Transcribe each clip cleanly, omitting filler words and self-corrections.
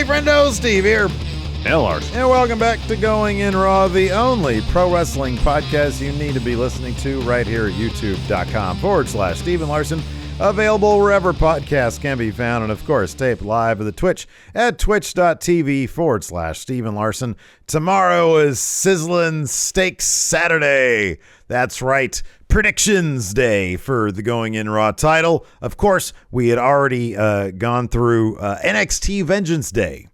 Hey, friendo, Steve here. And Larson. And welcome back to Going In Raw, the only pro wrestling podcast you need to be listening to right here at youtube.com/Steven Larson. Available wherever podcasts can be found, and of course, taped live at the Twitch at twitch.tv/Steven Larson. Tomorrow is Sizzlin' Steaks Saturday. That's right, Predictions Day for the Going In Raw title. Of course, we had already gone through NXT Vengeance Day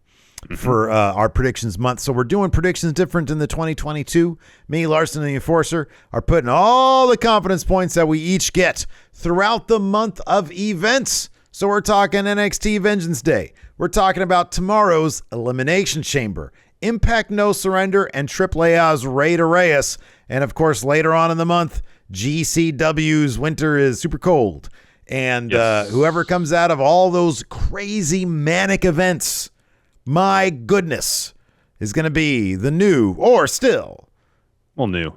for our predictions month. So we're doing predictions different in the 2022. Me, Larson, and the Enforcer are putting all the confidence points that we each get throughout the month of events. So we're talking NXT Vengeance Day. We're talking about tomorrow's Elimination Chamber, Impact No Surrender, and AAA's Rey de Reyes. And of course, later on in the month, GCW's Winter is Super Cold. And whoever comes out of all those crazy manic events, my goodness, is going to be the new, or still, new,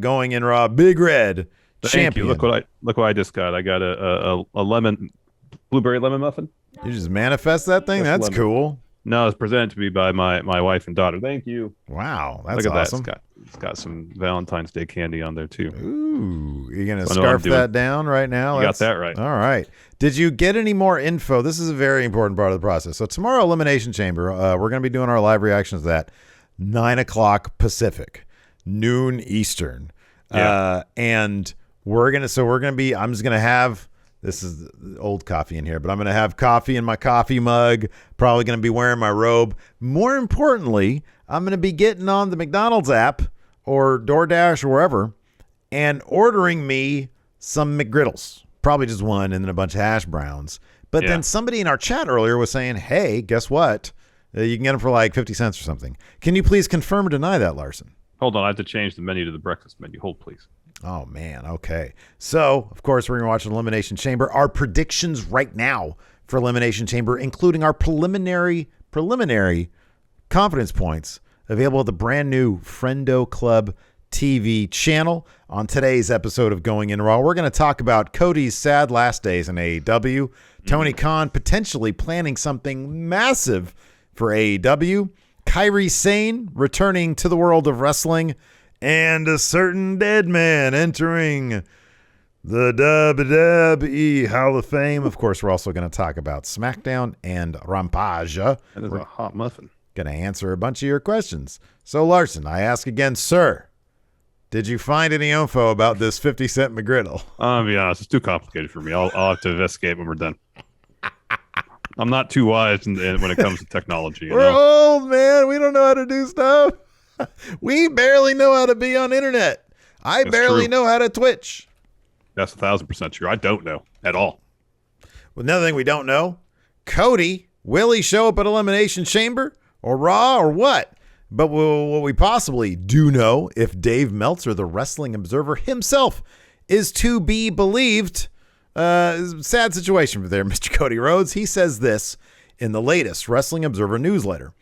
Going In Raw Big Red champion. You. Look what I just got. I got a blueberry lemon muffin. You just manifest that thing? That's cool. No, it's presented to me by my wife and daughter. Thank you. Wow, that's look at awesome. That. It's got some Valentine's Day candy on there too. Ooh, you're gonna scarf that down right now? You got that right. All right. Did you get any more info? This is a very important part of the process. So tomorrow, Elimination Chamber, we're going to be doing our live reactions to that, 9 o'clock Pacific, noon Eastern. Yeah. And I'm just going to have, this is old coffee in here, but I'm going to have coffee in my coffee mug, probably going to be wearing my robe. More importantly, I'm going to be getting on the McDonald's app or DoorDash or wherever and ordering me some McGriddles. Probably just one and then a bunch of hash browns. But then somebody in our chat earlier was saying, hey, guess what? You can get them for like 50 cents or something. Can you please confirm or deny that, Larson? Hold on. I have to change the menu to the breakfast menu. Hold, please. Oh, man. Okay. So, of course, we're going to watch Elimination Chamber. Our predictions right now for Elimination Chamber, including our preliminary confidence points, available at the brand new Friendo Club TV channel. On today's episode of Going In Raw, we're going to talk about Cody's sad last days in AEW, Tony Khan potentially planning something massive for AEW, Kairi Sane returning to the world of wrestling, and a certain dead man entering the WWE Hall of Fame. Of course, we're also going to talk about Smackdown and Rampage. That is a hot muffin. Going to answer a bunch of your questions. So, Larson, I ask again, sir, did you find any info about this 50-cent McGriddle? I'll be honest, it's too complicated for me. I'll have to investigate when we're done. I'm not too wise when it comes to technology. We're old, man. We don't know how to do stuff. We barely know how to be on internet. I barely know how to Twitch. That's 1,000% true. I don't know at all. Well, another thing we don't know, Cody, will he show up at Elimination Chamber or Raw or what? But what we possibly do know, if Dave Meltzer, the Wrestling Observer himself, is to be believed, sad situation for there, Mr. Cody Rhodes. He says this in the latest Wrestling Observer newsletter.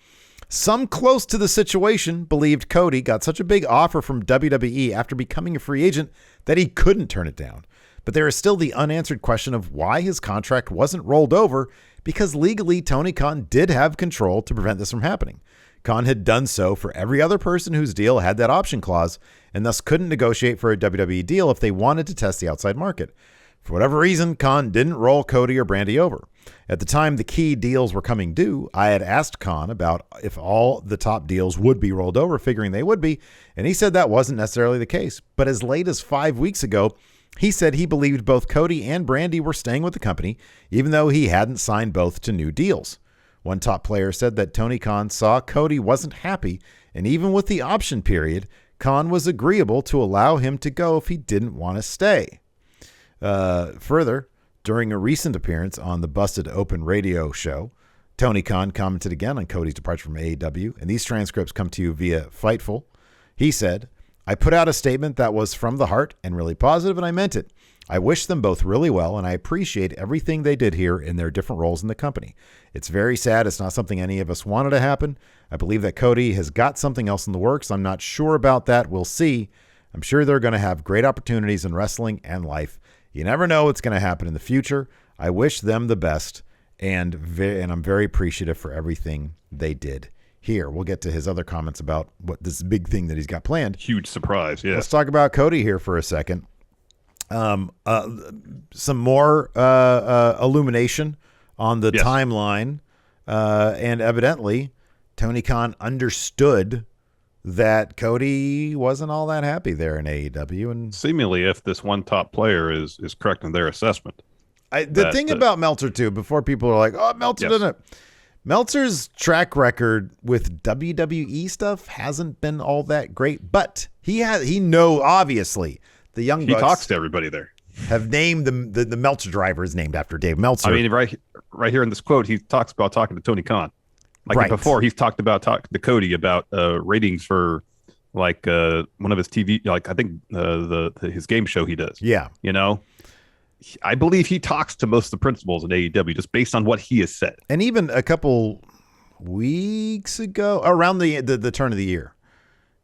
Some close to the situation believed Cody got such a big offer from WWE after becoming a free agent that he couldn't turn it down. But there is still the unanswered question of why his contract wasn't rolled over, because legally Tony Khan did have control to prevent this from happening. Khan had done so for every other person whose deal had that option clause and thus couldn't negotiate for a WWE deal if they wanted to test the outside market. For whatever reason, Khan didn't roll Cody or Brandy over. At the time the key deals were coming due, I had asked Khan about if all the top deals would be rolled over, figuring they would be, and he said that wasn't necessarily the case. But as late as 5 weeks ago, he said he believed both Cody and Brandy were staying with the company, even though he hadn't signed both to new deals. One top player said that Tony Khan saw Cody wasn't happy, and even with the option period, Khan was agreeable to allow him to go if he didn't want to stay. Further, during a recent appearance on the Busted Open radio show, Tony Khan commented again on Cody's departure from AEW, and these transcripts come to you via Fightful. He said, I put out a statement that was from the heart and really positive, and I meant it. I wish them both really well, and I appreciate everything they did here in their different roles in the company. It's very sad. It's not something any of us wanted to happen. I believe that Cody has got something else in the works. I'm not sure about that. We'll see. I'm sure they're going to have great opportunities in wrestling and life. You never know what's going to happen in the future. I wish them the best. and I'm very appreciative for everything they did here. We'll get to his other comments about what this big thing that he's got planned. Huge surprise, yeah. Let's talk about Cody here for a second. Some more illumination on the timeline, and evidently Tony Khan understood that Cody wasn't all that happy there in AEW, and seemingly, if this one top player is correct in their assessment. The thing about Meltzer too, before people are like, "Oh, Meltzer didn't." Meltzer's track record with WWE stuff hasn't been all that great, but obviously the Young Bucks. He talks to everybody there. Have named the Meltzer driver is named after Dave Meltzer. I mean, right here in this quote, he talks about talking to Tony Khan. Like before, he's talked about talking to Cody about ratings for like one of his TV, like I think his game show he does. Yeah, I believe he talks to most of the principals in AEW just based on what he has said. And even a couple weeks ago, around the turn of the year,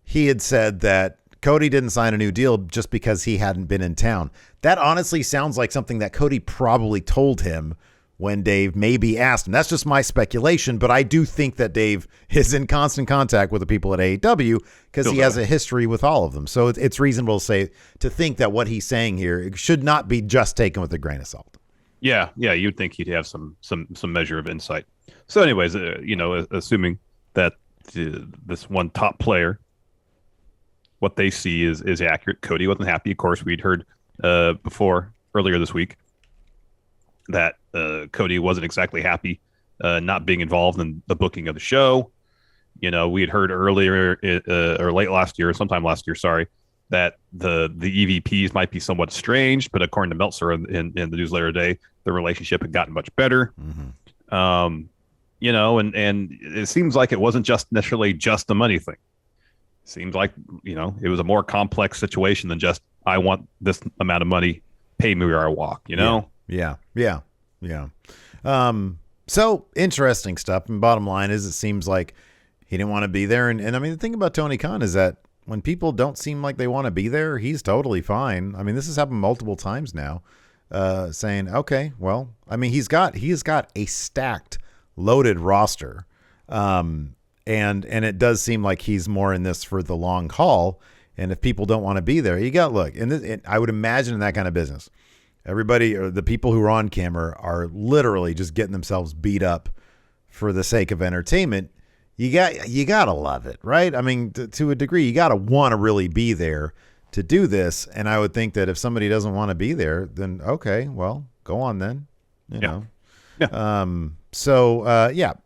he had said that Cody didn't sign a new deal just because he hadn't been in town. That honestly sounds like something that Cody probably told him when Dave maybe asked him. That's just my speculation, but I do think that Dave is in constant contact with the people at AEW because he has a history with all of them. So it's reasonable to think that what he's saying here should not be just taken with a grain of salt. Yeah, you'd think he'd have some measure of insight. So anyways, assuming that this one top player, what they see is accurate. Cody wasn't happy. Of course, we'd heard earlier this week that Cody wasn't exactly happy not being involved in the booking of the show. We had heard earlier or late last year, sometime last year, that the EVPs might be somewhat strange, but according to Meltzer in the newsletter today, the relationship had gotten much better. Mm-hmm. And it seems like it wasn't just necessarily just the money thing. It seems like, it was a more complex situation than just, I want this amount of money, pay me where I walk, Yeah. So interesting stuff. And bottom line is, it seems like he didn't want to be there. And I mean, the thing about Tony Khan is that when people don't seem like they want to be there, he's totally fine. I mean, this has happened multiple times now, saying, okay, well, I mean, he's got a stacked, loaded roster. And it does seem like he's more in this for the long haul. And if people don't want to be there, and I would imagine in that kind of business, everybody, or the people who are on camera, are literally just getting themselves beat up for the sake of entertainment. You gotta love it, right? I mean, to a degree, you gotta want to really be there to do this. And I would think that if somebody doesn't want to be there, then okay, well, go on then. You know. Yeah.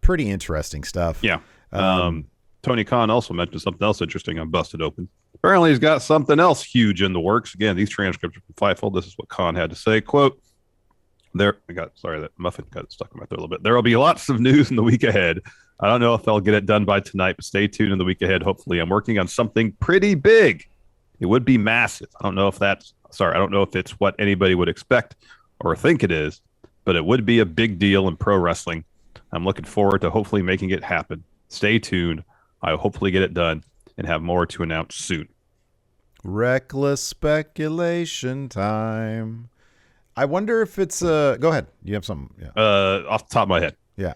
Pretty interesting stuff. Yeah. Tony Khan also mentioned something else interesting on Busted Open. Apparently, he's got something else huge in the works. Again, these transcripts are from Fightful. This is what Khan had to say. Quote, that muffin got stuck in my throat a little bit. There will be lots of news in the week ahead. I don't know if they'll get it done by tonight, but stay tuned in the week ahead. Hopefully, I'm working on something pretty big. It would be massive. I don't know if it's what anybody would expect or think it is, but it would be a big deal in pro wrestling. I'm looking forward to hopefully making it happen. Stay tuned. I'll hopefully get it done and have more to announce soon. Reckless speculation time. I wonder if it's go ahead. You have something? Yeah. Off the top of my head. Yeah.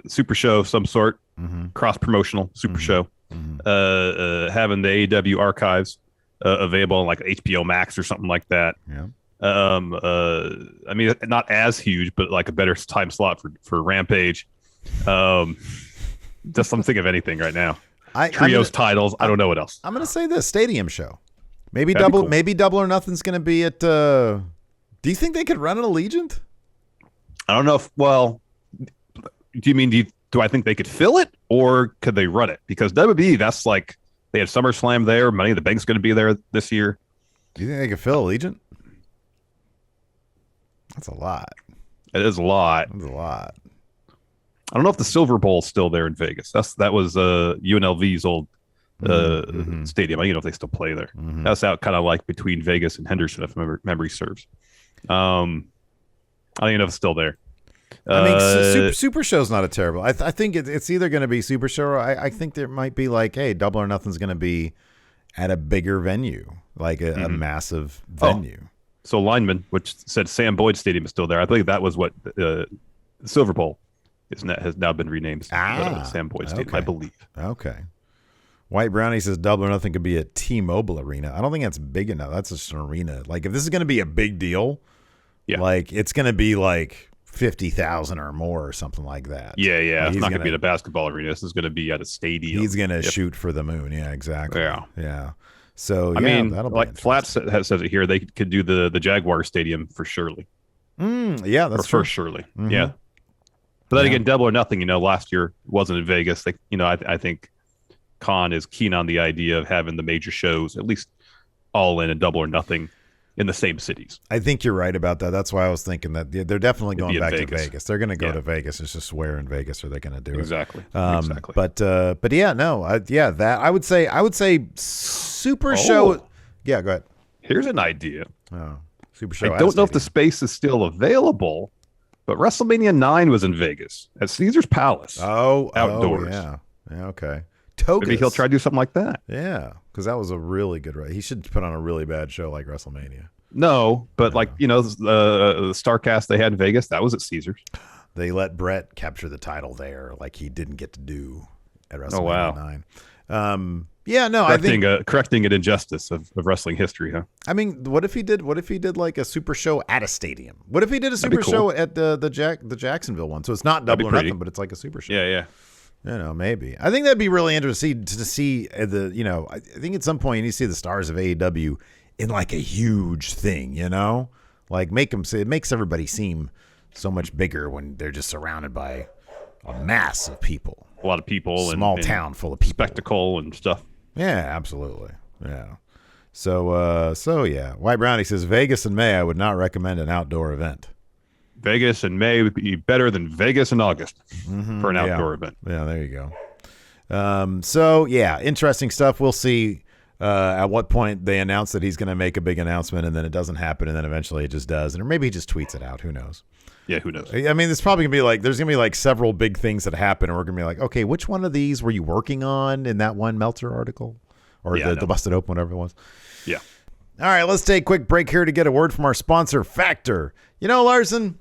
Super show of some sort. Mm-hmm. Cross promotional super show. Mm-hmm. Having the AEW archives available on like HBO Max or something like that. Yeah. I mean, not as huge, but like a better time slot for Rampage. Just I'm thinking of anything right now. Trios titles. I don't know what else. I'm going to say this stadium show. Maybe Double or Nothing's going to be at. Do you think they could run an Allegiant? I don't know if. Well, do you mean do I think they could fill it, or could they run it? Because WWE, that's like they had SummerSlam there. Money in the Bank's going to be there this year. Do you think they could fill Allegiant? That's a lot. It is a lot. That's a lot. I don't know if the Silver Bowl's still there in Vegas. That was UNLV's old stadium. I don't know if they still play there. Mm-hmm. That's out kind of like between Vegas and Henderson, if memory serves. I don't even know if it's still there. I mean, Super Show's not a terrible. I think it's either going to be Super Show, or I think there might be like, hey, Double or Nothing's going to be at a bigger venue, like a massive venue. So lineman, which said Sam Boyd Stadium is still there. I believe that was what Silver Bowl has now been renamed Sam Boyd Stadium, I believe. Okay. White Brownie says Double or Nothing could be a T-Mobile arena. I don't think that's big enough. That's just an arena. Like, if this is going to be a big deal, like, it's going to be like 50,000 or more or something like that. Yeah. Like, it's not going to be at a basketball arena. This is going to be at a stadium. He's going to shoot for the moon. Yeah, exactly. Yeah. So, I mean, like Flats says it here, they could do the Jaguar Stadium for Shirley. Yeah, that's true. For Shirley. Mm-hmm. Yeah. But then again, Double or Nothing, last year wasn't in Vegas. Like, I think Khan is keen on the idea of having the major shows, at least All In and Double or Nothing, in the same cities. I think you're right about that. That's why I was thinking that they're definitely going back to Vegas. They're going to go to Vegas. It's just where in Vegas are they going to do it? Exactly. But yeah, no, that I would say Super Show. Yeah, go ahead. Here's an idea. Super Show. I don't know if the space is still available, but WrestleMania 9 was in Vegas at Caesar's Palace. Outdoors. Yeah, okay. Maybe he'll try to do something like that. Yeah, because that was a really good. He should put on a really bad show like WrestleMania. No, but the StarCast they had in Vegas, that was at Caesars. They let Brett capture the title there, like he didn't get to do at WrestleMania 9. I think correcting an injustice of wrestling history, huh? I mean, what if he did like a Super Show at a stadium? What if he did a Super Show at the Jacksonville one? So it's not Double or Nothing, but it's like a Super Show. Yeah. Maybe. I think that'd be really interesting to see I think at some point you need to see the stars of AEW in like a huge thing, like it makes everybody seem so much bigger when they're just surrounded by a mass of people. A lot of people. Small town full of people. Spectacle and stuff. Yeah, absolutely. Yeah. So yeah. White Brownie says Vegas in May, I would not recommend an outdoor event. Vegas in May would be better than Vegas in August for an outdoor event. Yeah, there you go. So, yeah, interesting stuff. We'll see at what point they announce that he's going to make a big announcement and then it doesn't happen and then eventually it just does. Or maybe he just tweets it out. Who knows? Yeah, who knows? I mean, there's going to be like several big things that happen and we're going to be like, okay, which one of these were you working on in that one Meltzer article? Or the Busted Open, whatever it was. Yeah. All right, let's take a quick break here to get a word from our sponsor, Factor. Larson,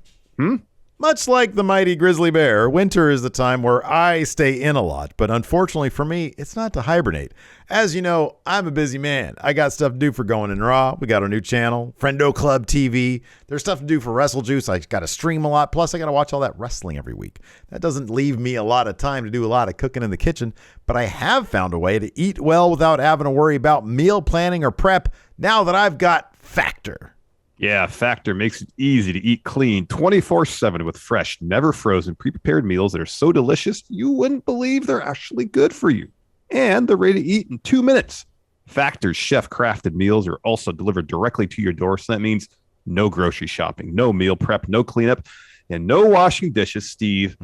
much like the mighty grizzly bear, winter is the time where I stay in a lot. But unfortunately for me, it's not to hibernate. As you know, I'm a busy man. I got stuff to do for Going in Raw. We got our new channel, Friendo Club TV. There's stuff to do for Wrestle Juice. I got to stream a lot. Plus, I got to watch all that wrestling every week. That doesn't leave me a lot of time to do a lot of cooking in the kitchen. But I have found a way to eat well without having to worry about meal planning or prep now that I've got Factor. Yeah, Factor makes it easy to eat clean 24/7 with fresh, never frozen, pre-prepared meals that are so delicious you wouldn't believe they're actually good for you. And they're ready to eat in 2 minutes. Factor's chef-crafted meals are also delivered directly to your door, so that means no grocery shopping, no meal prep, no cleanup, and no washing dishes, Steve.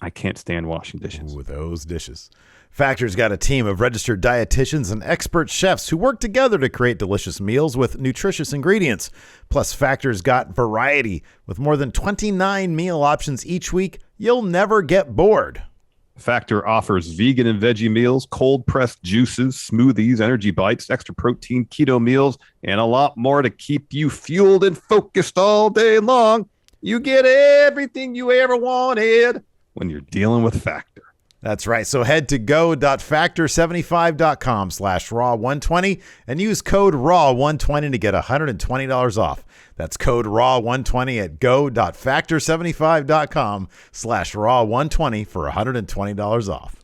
I can't stand washing dishes. Ooh, those dishes. Factor's got a team of registered dietitians and expert chefs who work together to create delicious meals with nutritious ingredients. Plus, Factor's got variety. With more than 29 meal options each week, you'll never get bored. Factor offers vegan and veggie meals, cold-pressed juices, smoothies, energy bites, extra protein, keto meals, and a lot more to keep you fueled and focused all day long. You get everything you ever wanted when you're dealing with Factor. That's right. So head to go.factor75.com/raw120 and use code RAW120 to get $120 off. That's code RAW120 at go.factor75.com/raw120 for $120 off.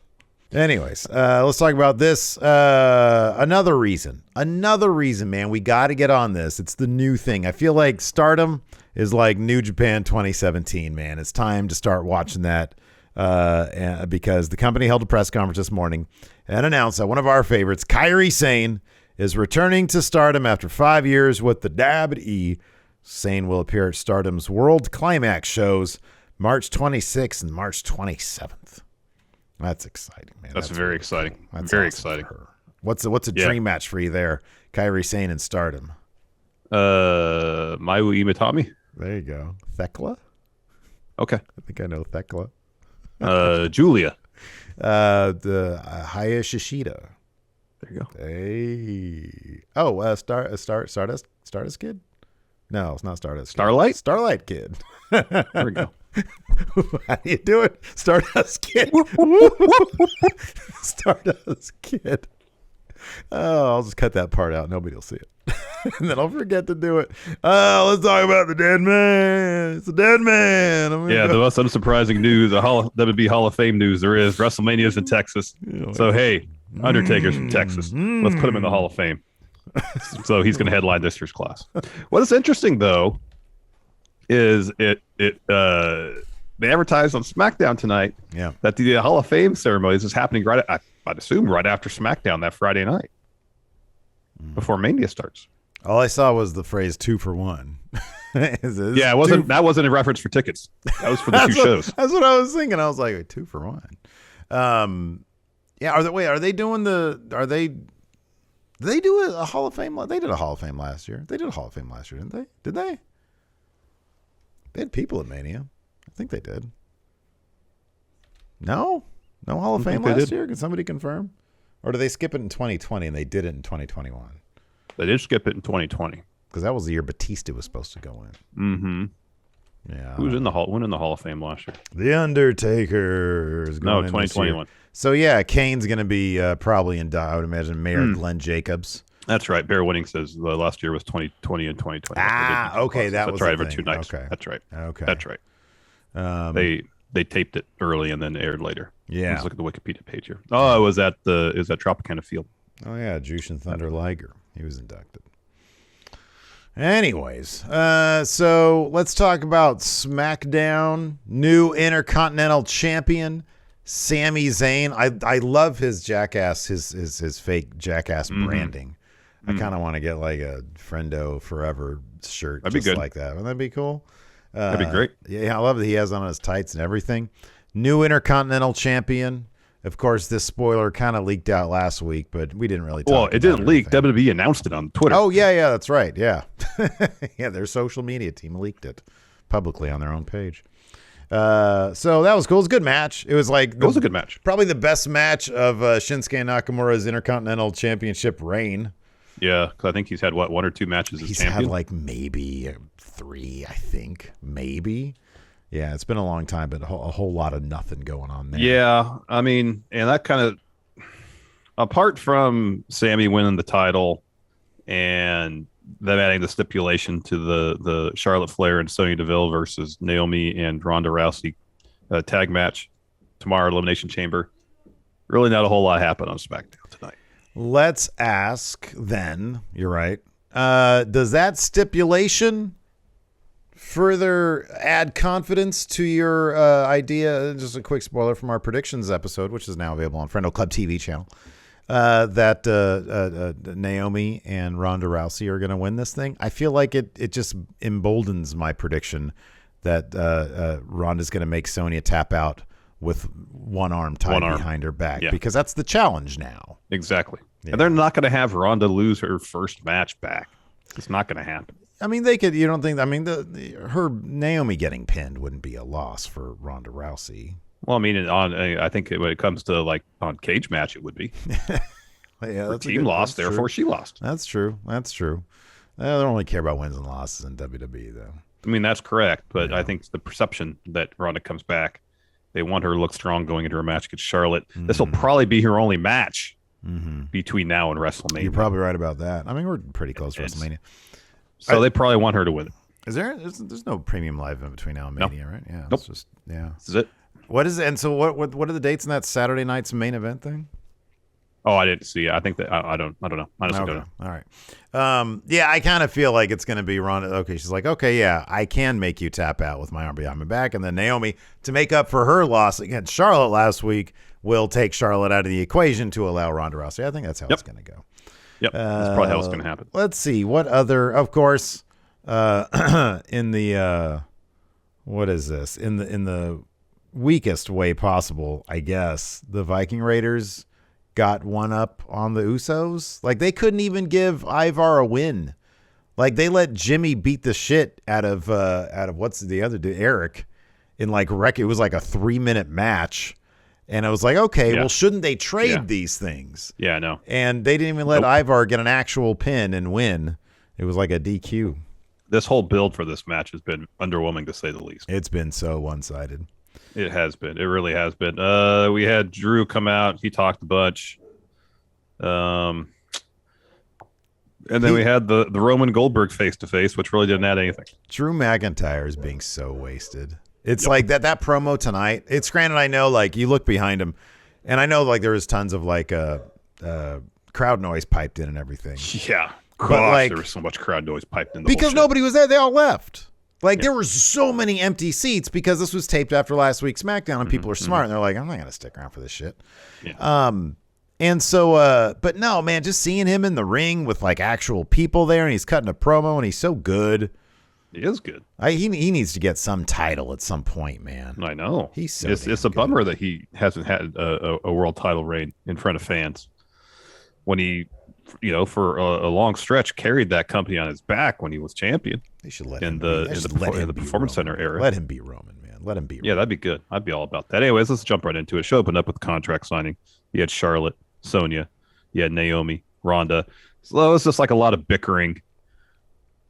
Anyways, let's talk about this. Another reason, man, we got to get on this. It's the new thing. I feel like Stardom is like New Japan 2017, man. It's time to start watching that. Because the company held a press conference this morning and announced that one of our favorites, Kairi Sane, is returning to Stardom after 5 years with the WWE. Sane will appear at Stardom's World Climax shows March 26th and March 27th. That's exciting, man. That's very exciting. Cool. That's very awesome exciting. for her. What's a dream match for you there? Kairi Sane and Stardom. Mayu Imatami. There you go. Thekla? Okay. I think I know Thekla. Julia. The Haya Shishida. There you go. Hey. Oh, Stardust Kid? No, it's not Stardust. Starlight? Starlight Kid. There we go. How do you do it? Stardust Kid. Stardust Kid. Oh, I'll just cut that part out. Nobody will see it. And then I'll forget to do it. Let's talk about the dead man. It's a dead man. The most unsurprising news, WWE Hall of Fame news there is. WrestleMania's in Texas. So, hey, Undertaker's from Texas. Let's put him in the Hall of Fame. So he's going to headline this year's class. What is interesting, though, is they advertised on SmackDown tonight that the Hall of Fame ceremonies is happening I'd assume right after SmackDown that Friday night before Mania starts. All I saw was the phrase 2 for 1. That wasn't a reference for tickets. That was for the two shows. That's what I was thinking. I was like, 2 for 1. Are they doing did they do a Hall of Fame? They did a Hall of Fame last year. They did a Hall of Fame last year, didn't they? Did they? They had people at Mania. I think they did. No Hall of Fame last year? Can somebody confirm? Or did they skip it in 2020 and they did it in 2021? They did skip it in 2020 because that was the year Batista was supposed to go in. Mm-hmm. Yeah. Who was in the Hall of Fame last year? The Undertaker is going in 2021. So yeah, Kane's going to be probably in. I would imagine Mayor Glenn Jacobs. That's right. Bear Winning says the last year was 2020 and 2020. Okay, that's right. Over 2 nights. Okay. That's right. Okay, that's right. They taped it early and then aired later. Yeah. Let's look at the Wikipedia page here. Oh, it was at Tropicana Field. Oh yeah, Jushin Thunder Liger. He was inducted. Anyways, so let's talk about SmackDown. New Intercontinental Champion, Sami Zayn. I love his jackass, his fake jackass branding. I kind of want to get like a Friendo Forever shirt. That'd be good. Like that. Wouldn't that be cool? That'd be great. Yeah, I love that he has on his tights and everything. New Intercontinental Champion. Of course, this spoiler kind of leaked out last week, but we didn't really talk about it. Well, it didn't leak. WWE announced it on Twitter. Oh, yeah, that's right. Yeah. Yeah, their social media team leaked it publicly on their own page. So that was cool. It was a good match. It was a good match. Probably the best match of Shinsuke Nakamura's Intercontinental Championship reign. Yeah, because I think he's had, 1 or 2 matches as champion? He's had maybe 3, I think. Maybe. Yeah, it's been a long time, but a whole lot of nothing going on there. Yeah, I mean, and that kind of, apart from Sammy winning the title and them adding the stipulation to the Charlotte Flair and Sonya Deville versus Naomi and Ronda Rousey tag match tomorrow, Elimination Chamber, really not a whole lot happened on SmackDown tonight. Let's ask then, you're right, does that stipulation further add confidence to your idea? Just a quick spoiler from our predictions episode, which is now available on Friendo Club TV channel, that Naomi and Ronda Rousey are going to win this thing. I feel like it just emboldens my prediction that Ronda's going to make Sonya tap out with one arm tied behind her back, because that's the challenge now. Exactly. Yeah. And they're not going to have Ronda lose her first match back. It's not going to happen. I mean, they could. You don't think? I mean, her Naomi getting pinned wouldn't be a loss for Ronda Rousey. Well, I mean, I think when it comes to on cage match, it would be. Yeah, her team lost, therefore she lost. That's true. They don't really care about wins and losses in WWE, though. I mean, that's correct, but I think it's the perception that Ronda comes back. They want her to look strong going into her match against Charlotte. Mm-hmm. This will probably be her only match between now and WrestleMania. You're probably right about that. I mean, we're pretty close to WrestleMania. So they probably want her to win it. Is there? There's no premium live event between now and Mania, right? Yeah. Nope. It's just, yeah. This is it. What is it? And so what are the dates in that Saturday night's main event thing? Oh, I didn't see it. I think that I don't know. Honestly, don't know. All right. Yeah, I kind of feel like it's going to be Ronda. Okay, she's like, okay, yeah, I can make you tap out with my arm behind my back, and then Naomi, to make up for her loss against Charlotte last week, will take Charlotte out of the equation to allow Ronda Rousey. I think that's how it's going to go. Yep, that's probably how it's going to happen. Let's see what other. Of course, in the what is this? In the weakest way possible, I guess the Viking Raiders got one up on the Usos. Like, they couldn't even give Ivar a win. Like, they let Jimmy beat the shit out of what's the other dude, Eric, in it was like a 3-minute match, And I was like, okay, Yeah. well, shouldn't they trade Yeah. these things? Yeah, I know. And they didn't even let Nope. Ivar get an actual pin and win. It was like a DQ. This whole build for this match has been underwhelming, to say the least. It's been so one-sided. It has been. It really has been. We had Drew come out. He talked a bunch. And then we had the Roman Goldberg face-to-face, which really didn't add anything. Drew McIntyre is being so wasted. It's like that promo tonight. It's granted, I know, like, you look behind him, and I know, like, there was tons of, like, crowd noise piped in and everything. Yeah. But, Gosh, like, there was so much crowd noise piped in. Because nobody was there. They all left. Like, Yeah. there were so many empty seats because this was taped after last week's SmackDown, and people are smart, and they're like, I'm not going to stick around for this shit. Yeah. And so, but no, man, just seeing him in the ring with, like, actual people there, and he's cutting a promo, and he's so good. He is good. He needs to get some title at some point, man. I know. He's so It's a good. bummer that he hasn't had a world title reign in front of fans when he, for a long stretch carried that company on his back when he was champion. They should let in him the be. in Just the, let perfor- him in the be Performance Roman, Center era. Let him be Roman, man. Let him be Roman. Yeah, that'd be good. I'd be all about that. Anyways, let's jump right into it. Show opened up with contract signing. You had Charlotte, Sonya, you had Naomi, Ronda. So it was just like a lot of bickering.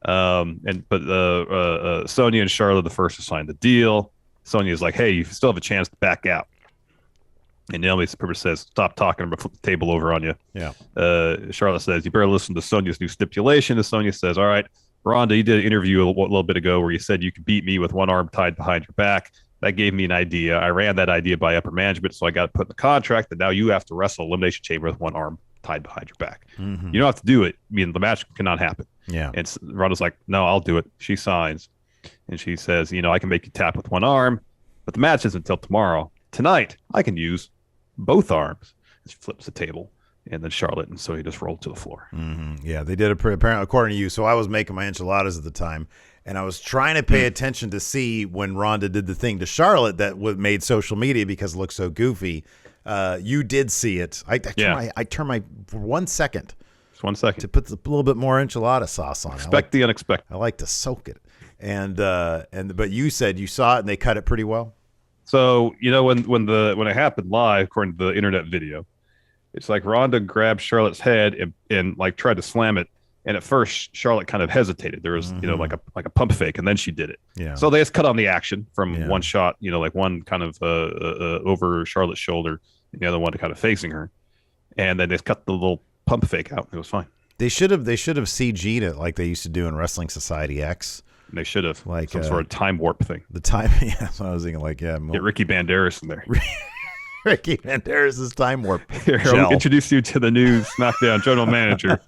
But Sonya and Charlotte the first to sign the deal. Sonya's like, hey, you still have a chance to back out. And Naomi pretty much says, stop talking, I'm going to flip the table over on you. Yeah. Charlotte says, you better listen to Sonya's new stipulation. And Sonya says, all right, Ronda, you did an interview a little bit ago where you said you could beat me with one arm tied behind your back. That gave me an idea. I ran that idea by upper management, so I got to put in the contract that now you have to wrestle Elimination Chamber with one arm tied behind your back. Mm-hmm. You don't have to do it. I mean, the match cannot happen. Yeah. And Ronda's like, no, I'll do it. She signs. And she says, I can make you tap with one arm, but the match isn't until tomorrow. Tonight, I can use both arms. She flips the table, and then Charlotte and Sonya just rolled to the floor. Mm-hmm. Yeah, they did it apparently according to you. So I was making my enchiladas at the time, and I was trying to pay attention to see when Ronda did the thing to Charlotte that made social media because it looked so goofy. You did see it. I turned my for 1 second. Just 1 second. To put a little bit more enchilada sauce on it. Expect the unexpected. I like to soak it. But you said you saw it and they cut it pretty well. So when it happened live, according to the internet video, it's like Ronda grabbed Charlotte's head and like tried to slam it, and at first Charlotte kind of hesitated. There was like a pump fake, and then she did it. Yeah. So they just cut on the action from one shot, like one kind of over Charlotte's shoulder, and the other one kind of facing her, and then they cut the little pump fake out. It was fine. They should have CG'd it like they used to do in Wrestling Society X. They should have like some sort of time warp thing. The time, yeah. So I was thinking, like, yeah, get Ricky Banderas in there. Ricky Banderas' time warp. Here, I'll introduce you to the new SmackDown general manager,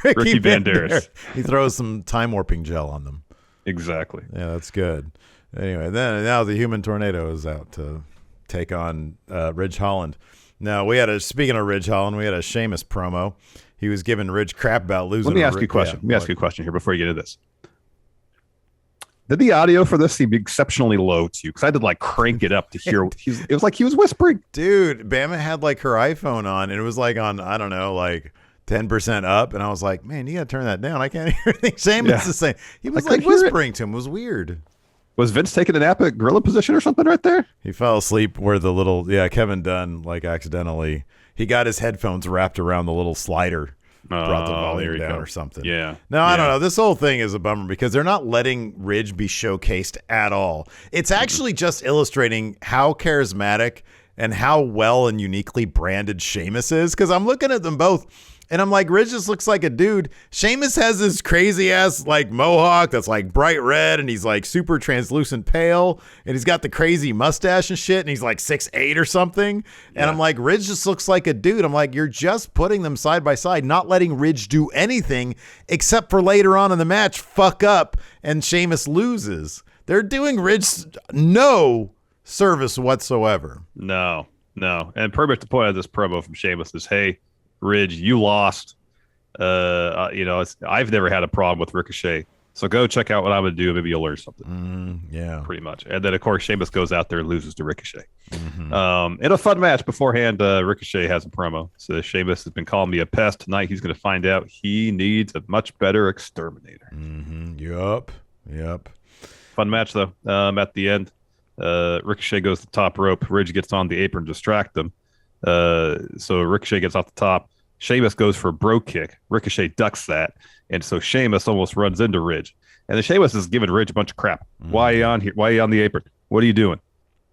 Ricky Banderas. He throws some time warping gel on them. Exactly. Yeah, that's good. Anyway, now the Human Tornado is out to take on Ridge Holland. Now speaking of Ridge Holland, we had a Sheamus promo. He was giving Ridge crap about losing. Let me ask you a question. Let me ask you a question here before you get into this. Did the audio for this seem exceptionally low to you? Because I did like crank it up to hear. It was like he was whispering. Dude, Bama had like her iPhone on, and it was like on, I don't know, like 10% up. And I was like, man, you got to turn that down. I can't hear anything Sheamus is saying. He was like whispering to him. It was weird. Was Vince taking a nap at gorilla position or something right there? He fell asleep where the little, Kevin Dunn, like accidentally, he got his headphones wrapped around the little slider. Brought the volume down or something. Yeah. No, I don't know. This whole thing is a bummer because they're not letting Ridge be showcased at all. It's actually just illustrating how charismatic and how well and uniquely branded Sheamus is. Because I'm looking at them both and I'm like, Ridge just looks like a dude. Sheamus has this crazy ass like mohawk that's like bright red and he's like super translucent pale and he's got the crazy mustache and shit and he's like 6'8" or something. Yeah. And I'm like, Ridge just looks like a dude. I'm like, you're just putting them side by side, not letting Ridge do anything except for later on in the match fuck up and Sheamus loses. They're doing Ridge no service whatsoever. No. And perfect to point out this promo from Sheamus is, hey, Ridge, you lost. I've never had a problem with Ricochet. So go check out what I'm going to do. Maybe you'll learn something. Yeah. Pretty much. And then, of course, Sheamus goes out there and loses to Ricochet. In a fun match beforehand, Ricochet has a promo. So Sheamus has been calling me a pest. Tonight he's going to find out he needs a much better exterminator. Yup. Fun match, though. At the end, Ricochet goes to the top rope. Ridge gets on the apron to distract them. So Ricochet gets off the top. Sheamus goes for a bro kick. Ricochet ducks that. And so Sheamus almost runs into Ridge. And then Sheamus is giving Ridge a bunch of crap. Why are you on here? Why are you on the apron? What are you doing?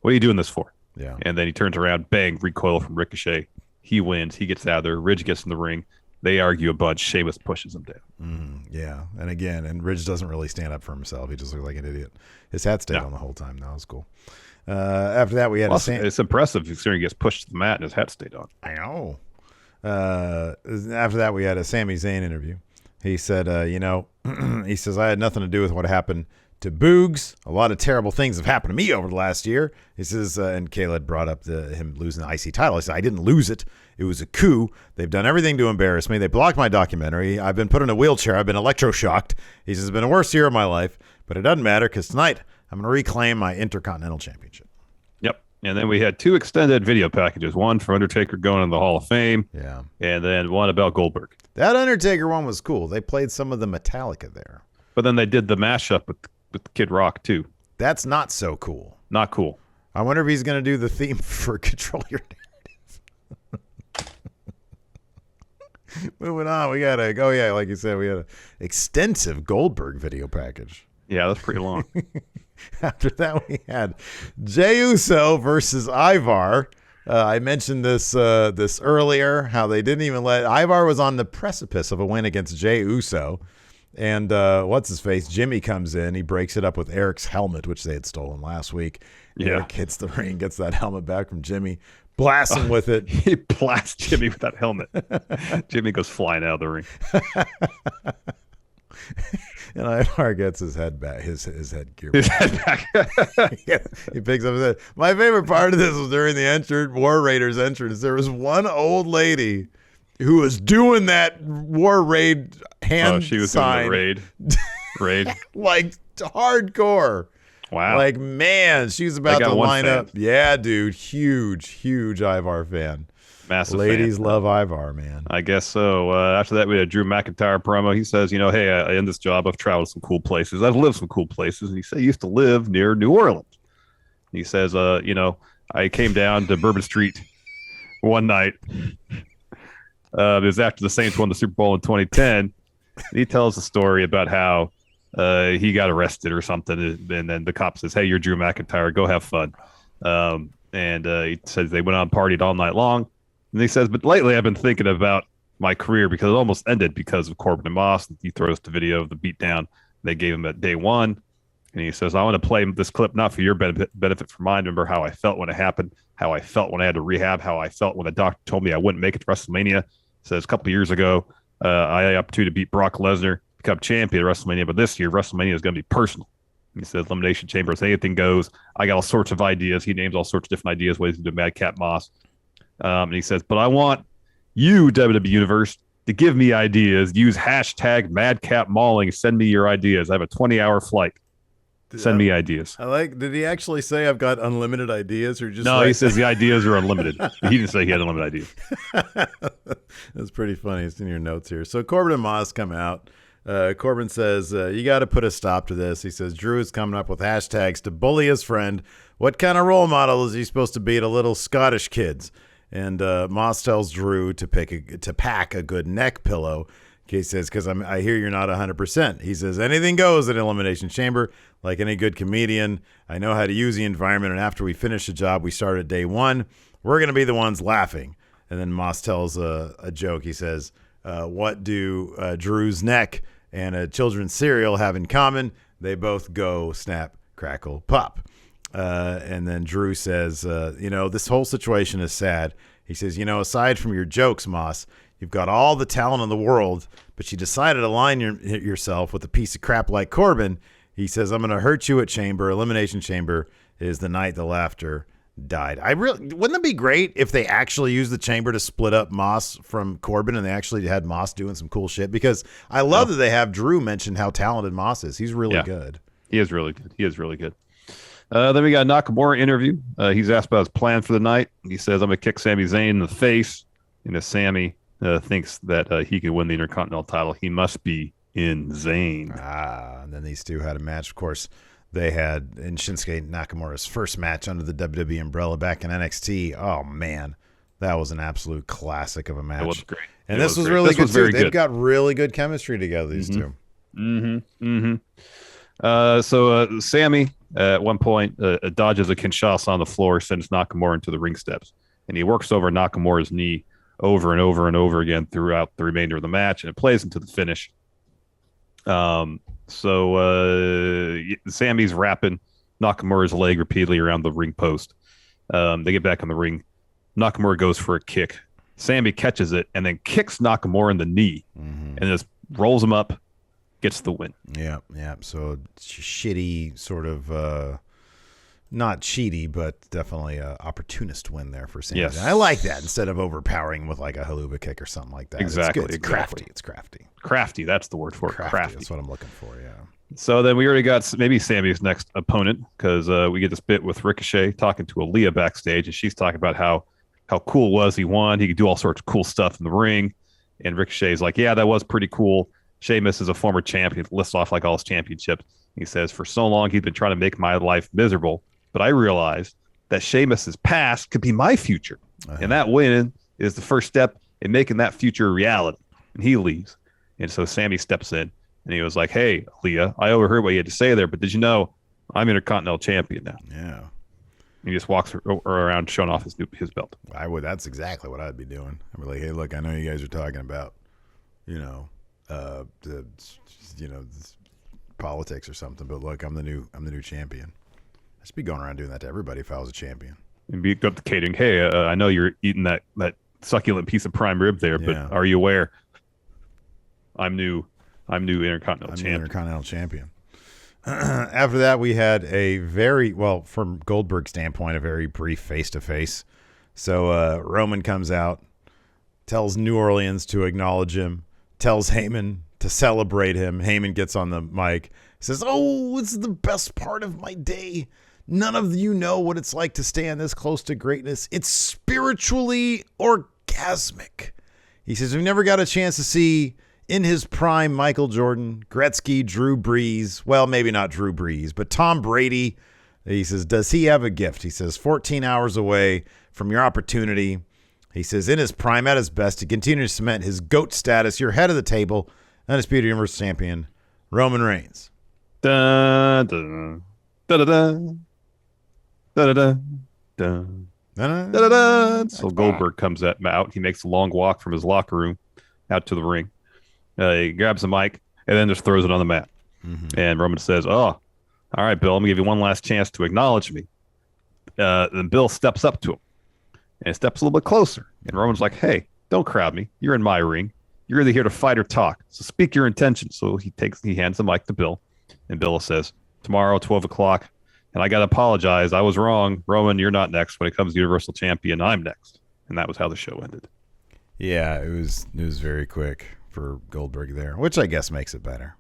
What are you doing this for? Yeah. And then he turns around, bang, recoil from Ricochet. He wins. He gets out of there. Ridge gets in the ring. They argue a bunch. Sheamus pushes him down. Yeah. And again, Ridge doesn't really stand up for himself. He just looks like an idiot. His hat stayed on the whole time. That was cool. After that, we had it's impressive considering he gets pushed to the mat and his hat stayed on. I know. After that, we had a Sami Zayn interview. He said, he says, I had nothing to do with what happened to Boogs. A lot of terrible things have happened to me over the last year. He says, and Kayla had brought up him losing the IC title. He said, I didn't lose it. It was a coup. They've done everything to embarrass me. They blocked my documentary. I've been put in a wheelchair. I've been electroshocked. He says, it's been the worst year of my life, but it doesn't matter because tonight I'm going to reclaim my Intercontinental Championship. Yep. And then we had 2 extended video packages, one for Undertaker going in the Hall of Fame. Yeah. And then one about Goldberg. That Undertaker one was cool. They played some of the Metallica there. But then they did the mashup with Kid Rock, too. That's not so cool. Not cool. I wonder if he's going to do the theme for Control Your Narrative. Moving on, we got like you said, we had an extensive Goldberg video package. Yeah, that's pretty long. After that, we had Jey Uso versus Ivar. I mentioned this earlier, how they didn't even let Ivar was on the precipice of a win against Jey Uso. And what's his face? Jimmy comes in. He breaks it up with Eric's helmet, which they had stolen last week. Yeah. Eric hits the ring, gets that helmet back from Jimmy, blasts him with it. He blasts Jimmy with that helmet. Jimmy goes flying out of the ring. And Ivar gets his head back, his headgear His back. head back. Yeah, he picks up his head. My favorite part of this was during the War Raiders entrance. There was one old lady who was doing that War Raid hand she was sign. doing the raid. Like hardcore. Wow. Like, man, she's about to line fan. up. Yeah, dude. Huge Ivar fan. Massive Ladies fan. love Ivar, man. I guess so. After that, we had Drew McIntyre promo. He says, hey, in this job, I've traveled some cool places. I've lived some cool places. And he said he used to live near New Orleans. He says, I came down to Bourbon Street one night. It was after the Saints won the Super Bowl in 2010. He tells a story about how he got arrested or something. And then the cop says, hey, you're Drew McIntyre. Go have fun. And he says they went on and partied all night long. And he says, but lately I've been thinking about my career because it almost ended because of Corbin and Moss. He throws the video of the beatdown they gave him at day one. And he says, I want to play this clip not for your benefit, for mine. Remember how I felt when it happened, how I felt when I had to rehab, how I felt when the doctor told me I wouldn't make it to WrestleMania. He says a couple of years ago, I had the opportunity to beat Brock Lesnar, become champion at WrestleMania. But this year, WrestleMania is going to be personal. He says, Elimination Chamber, anything goes. I got all sorts of ideas. He names all sorts of different ideas, ways to do Madcap Moss. And he says, but I want you, WWE Universe, to give me ideas. Use hashtag Madcap Mauling. Send me your ideas. I have a 20-hour flight. Send me ideas. Did he actually say I've got unlimited ideas or just? No, he says the ideas are unlimited. He didn't say he had unlimited ideas. That's pretty funny. It's in your notes here. So Corbin and Moss come out. Corbin says, you got to put a stop to this. He says, Drew is coming up with hashtags to bully his friend. What kind of role model is he supposed to be to little Scottish kids? And Moss tells Drew to pack a good neck pillow. He says, because I hear you're not 100%. He says, anything goes at Elimination Chamber. Like any good comedian, I know how to use the environment. And after we finish the job, we start at day one. We're going to be the ones laughing. And then Moss tells a joke. He says, what do Drew's neck and a children's cereal have in common? They both go snap, crackle, pop. And then Drew says, this whole situation is sad. He says, aside from your jokes, Moss, you've got all the talent in the world, but you decided to align yourself with a piece of crap like Corbin. He says, I'm going to hurt you at Chamber. Elimination Chamber is the night the laughter died. Wouldn't it be great if they actually used the Chamber to split up Moss from Corbin and they actually had Moss doing some cool shit? Because I love that they have Drew mention how talented Moss is. He's really good. He is really good. Then we got a Nakamura interview. He's asked about his plan for the night. He says, I'm going to kick Sami Zayn in the face. And if Sami thinks that he can win the Intercontinental title, he must be insane. And then these two had a match. Of course, they had in Shinsuke Nakamura's first match under the WWE umbrella back in NXT. Oh, man. That was an absolute classic of a match. It was great. And this was really good, too. They've got really good chemistry together, these two. So Sammy, at one point, dodges a Kinshasa on the floor, sends Nakamura into the ring steps. And he works over Nakamura's knee over and over and over again throughout the remainder of the match. And it plays into the finish. Sammy's wrapping Nakamura's leg repeatedly around the ring post. They get back in the ring. Nakamura goes for a kick. Sammy catches it and then kicks Nakamura in the knee and just rolls him up, gets the win. Yeah. So shitty sort of, not cheaty, but definitely an opportunist win there for Sammy. Yes. I like that instead of overpowering with like a haluva kick or something like that. Exactly. It's crafty. It's crafty. Crafty, that's the word for it. Crafty. That's what I'm looking for, yeah. So then we already got maybe Sammy's next opponent because we get this bit with Ricochet talking to Aaliyah backstage, and she's talking about how cool it was he won. He could do all sorts of cool stuff in the ring. And Ricochet's like, yeah, that was pretty cool. Sheamus is a former champion, lists off like all his championships. He says, for so long, he's been trying to make my life miserable, but I realized that Sheamus's past could be my future. And that win is the first step in making that future a reality. And he leaves. And so Sammy steps in and he was like, hey, Aaliyah, I overheard what you had to say there, but did you know I'm Intercontinental Champion now? Yeah. He just walks around showing off his belt. I would. That's exactly what I'd be doing. I'd be like, hey, look, I know you guys are talking about, politics or something, but look, I'm the new champion. I should be going around doing that to everybody if I was a champion. And go up to catering. Hey, I know you're eating that succulent piece of prime rib there, but are you aware? I'm new Intercontinental Champion. Intercontinental Champion. After that, we had a from Goldberg's standpoint, a very brief face-to-face. So Roman comes out, tells New Orleans to acknowledge him, tells Heyman to celebrate him. Heyman gets on the mic, says, oh, it's the best part of my day. None of you know what it's like to stand this close to greatness. It's spiritually orgasmic. He says, we've never got a chance to see in his prime Michael Jordan, Gretzky, Drew Brees. Well, maybe not Drew Brees, but Tom Brady. He says, does he have a gift? He says, 14 hours away from your opportunity. He says, in his prime, at his best, to continue to cement his GOAT status, you're head of the table, undisputed Universal Champion, Roman Reigns. Dun, dun, dun, dun, dun, dun, dun, dun, dun, dun. So Goldberg comes out. He makes a long walk from his locker room out to the ring. He grabs the mic and then just throws it on the mat. And Roman says, oh, all right, Bill, I'm going to give you one last chance to acknowledge me. Then Bill steps up to him and steps a little bit closer. And Roman's like, hey, don't crowd me. You're in my ring. You're either here to fight or talk. So speak your intentions. So he hands the mic to Bill. And Bill says, tomorrow, 12 o'clock. And I got to apologize. I was wrong. Roman, you're not next. When it comes to Universal Champion, I'm next. And that was how the show ended. Yeah, it was very quick for Goldberg there, which I guess makes it better.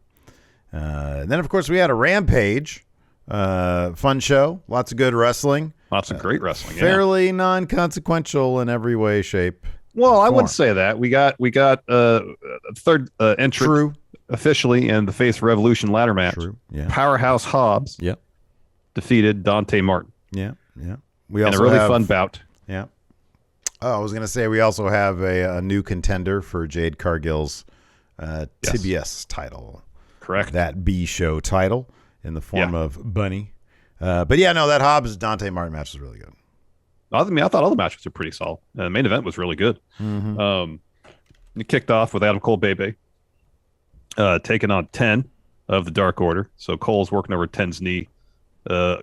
And then, of course, we had a Rampage. Fun show. Lots of good wrestling. Lots of great wrestling. Fairly non-consequential in every way, shape. Well, I wouldn't say that. We got a third entrant officially in the Face Revolution ladder match. True. Yeah. Powerhouse Hobbs defeated Dante Martin. Yeah. We also a really fun bout. Yeah. Oh, I was going to say we also have a new contender for Jade Cargill's TBS title. Correct. That B show title in the form of Bunny. But yeah, no, that Hobbs Dante Martin match was really good. I mean, I thought all the matches were pretty solid. The main event was really good. It kicked off with Adam Cole Bebe taking on 10 of the Dark Order. So Cole's working over 10's knee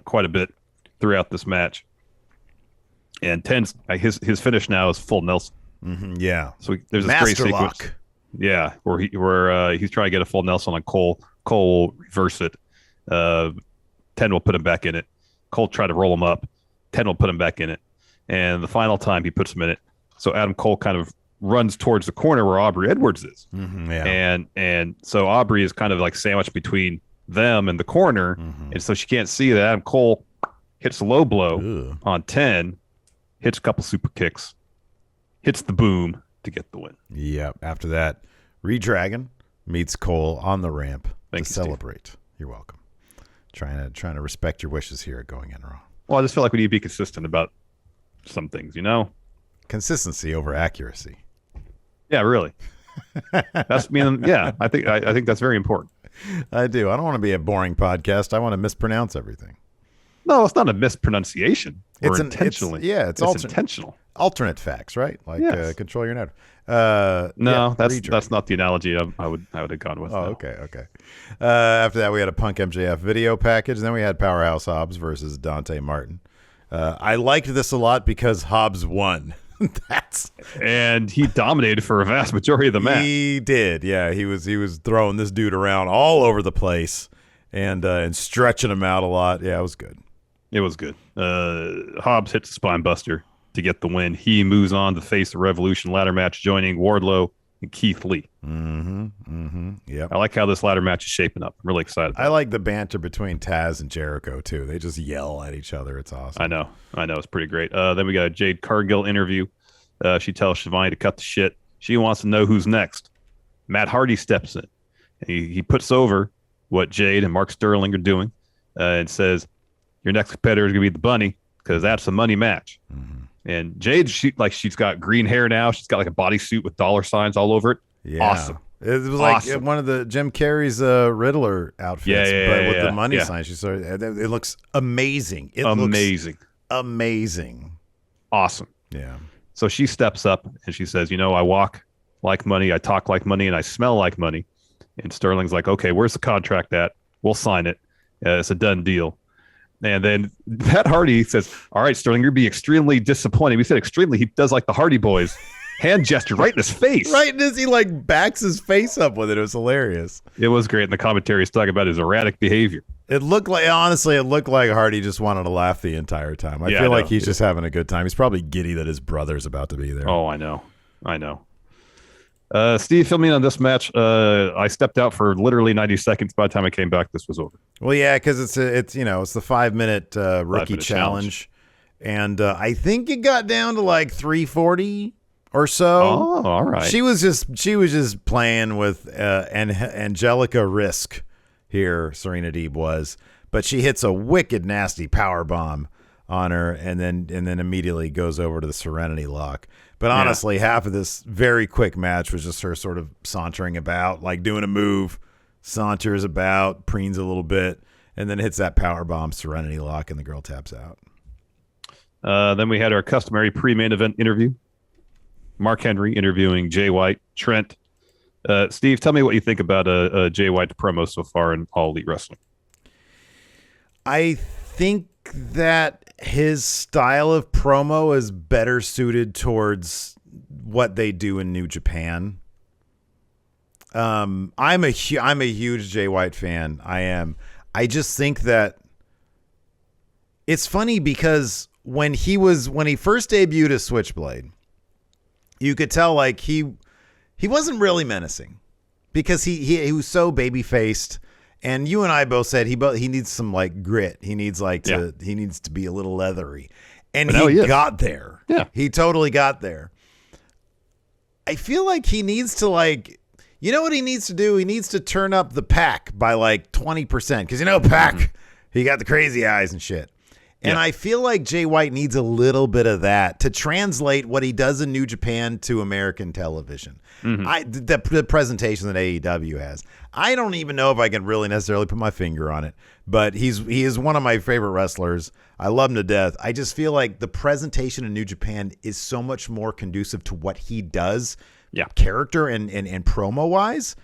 quite a bit throughout this match. And 10's his finish now is full Nelson. Yeah. So there's this Master great sequence. lock. Yeah, where he's trying to get a full Nelson on Cole. Cole will reverse it. 10 will put him back in it. Cole tried to roll him up. 10 will put him back in it. And the final time he puts him in it. So Adam Cole kind of runs towards the corner where Aubrey Edwards is. And so Aubrey is kind of like sandwiched between them and the corner. And so she can't see that Adam Cole hits a low blow on 10, hits a couple super kicks, hits the boom to get the win. Yep. After that, Redragon meets Cole on the ramp to celebrate. Steve. You're welcome. Trying to respect your wishes here at Going In Raw. Well, I just feel like we need to be consistent about some things, Consistency over accuracy. Yeah, really. I think that's very important. I do. I don't want to be a boring podcast. I want to mispronounce everything. No, it's not a mispronunciation. It's intentionally. It's intentional. Alternate facts, right? Like yes. Control Your Narrative. That's not the analogy I would have gone with. Oh, okay. After that, we had a Punk MJF video package. Then we had Powerhouse Hobbs versus Dante Martin. I liked this a lot because Hobbs won. And he dominated for a vast majority of the match. He did, yeah. He was throwing this dude around all over the place and stretching him out a lot. Yeah, it was good. It was good. Hobbs hits the spine buster to get the win. He moves on to face the Revolution ladder match, joining Wardlow and Keith Lee. Yep. I like how this ladder match is shaping up. I'm really excited. I like the banter between Taz and Jericho too. They just yell at each other. It's awesome. I know. It's pretty great. Then we got a Jade Cargill interview. She tells Shivani to cut the shit. She wants to know who's next. Matt Hardy steps in. He puts over what Jade and Mark Sterling are doing and says, your next competitor is going to be the Bunny because that's a money match. Mm-hmm. And Jade, she's got green hair now. She's got like a bodysuit with dollar signs all over it. Yeah. Awesome. It was like one of the Jim Carrey's Riddler outfits, but with the money sign. It looks amazing. Looks amazing. Awesome. Yeah. So she steps up and she says, I walk like money, I talk like money, and I smell like money. And Sterling's like, okay, where's the contract at? We'll sign it. It's a done deal. And then Matt Hardy says, all right, Sterling, you're going to be extremely disappointed. We said extremely. He does like the Hardy Boys. Hand gesture right in his face. Right in his, he like backs his face up with it. It was hilarious. It was great. And the commentary is talking about his erratic behavior. It looked like Hardy just wanted to laugh the entire time. I feel like he's just having a good time. He's probably giddy that his brother's about to be there. Oh, I know. Steve, fill me in on this match. I stepped out for literally 90 seconds. By the time I came back, this was over. Well, yeah, because it's the 5-minute rookie challenge. And I think it got down to like 340 or so. Oh, all right. She was just playing with Angelica Risk here. Serena Deeb was, but she hits a wicked nasty power bomb on her, and then immediately goes over to the Serenity Lock. But honestly, half of this very quick match was just her sort of sauntering about, like doing a move, saunters about, preens a little bit, and then hits that power bomb Serenity Lock, and the girl taps out. Then we had our customary pre-main event interview. Mark Henry interviewing Jay White, Trent. Steve, tell me what you think about Jay White's promo so far in All Elite Wrestling. I think that his style of promo is better suited towards what they do in New Japan. I'm a huge Jay White fan. I am. I just think that it's funny because when he first debuted as Switchblade, you could tell like he wasn't really menacing because he was so baby faced. And you and I both said he needs some like grit. He needs he needs to be a little leathery. And he got there. Yeah. He totally got there. I feel like he needs to you know what he needs to do? He needs to turn up the Pac by like 20%. Because Pac, he got the crazy eyes and shit. And I feel like Jay White needs a little bit of that to translate what he does in New Japan to American television. Mm-hmm. The presentation that AEW has. I don't even know if I can really necessarily put my finger on it, but he is one of my favorite wrestlers. I love him to death. I just feel like the presentation in New Japan is so much more conducive to what he does, character and promo wise.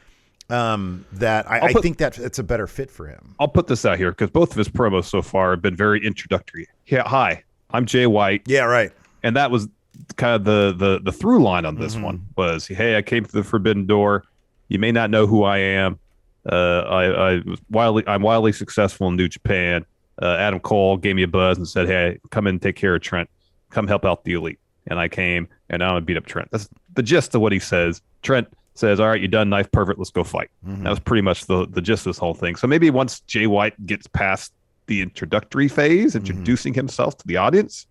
That I think that it's a better fit for him. I'll put this out here because both of his promos so far have been very introductory. Yeah, hi, I'm Jay White. Yeah, right. And that was kind of the through line on this one was, hey, I came through the forbidden door. You may not know who I am. I'm wildly successful in New Japan. Adam Cole gave me a buzz and said, hey, come in and take care of Trent. Come help out the Elite. And I came, and now I'm going to beat up Trent. That's the gist of what he says. Trent says, all right, you're done, knife perfect, let's go fight. Mm-hmm. That was pretty much the gist of this whole thing. So maybe once Jay White gets past the introductory phase, introducing himself to the audience,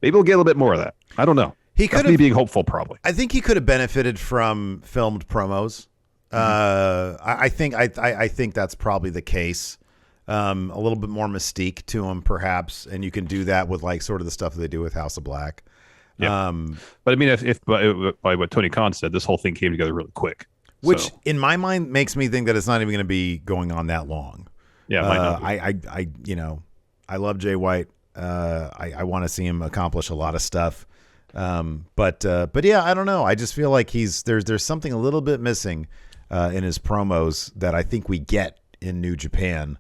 maybe we'll get a little bit more of that. I don't know. That's me being hopeful, probably. I think he could have benefited from filmed promos. I think that's probably the case. a little bit more mystique to him, perhaps, and you can do that with like sort of the stuff that they do with House of Black. Yeah. But I mean, if by what Tony Khan said, this whole thing came together really quick. Which, in my mind, makes me think that it's not even going to be going on that long. Yeah, it might not be. I love Jay White. I want to see him accomplish a lot of stuff. But yeah, I don't know. I just feel like there's something a little bit missing in his promos that I think we get in New Japan,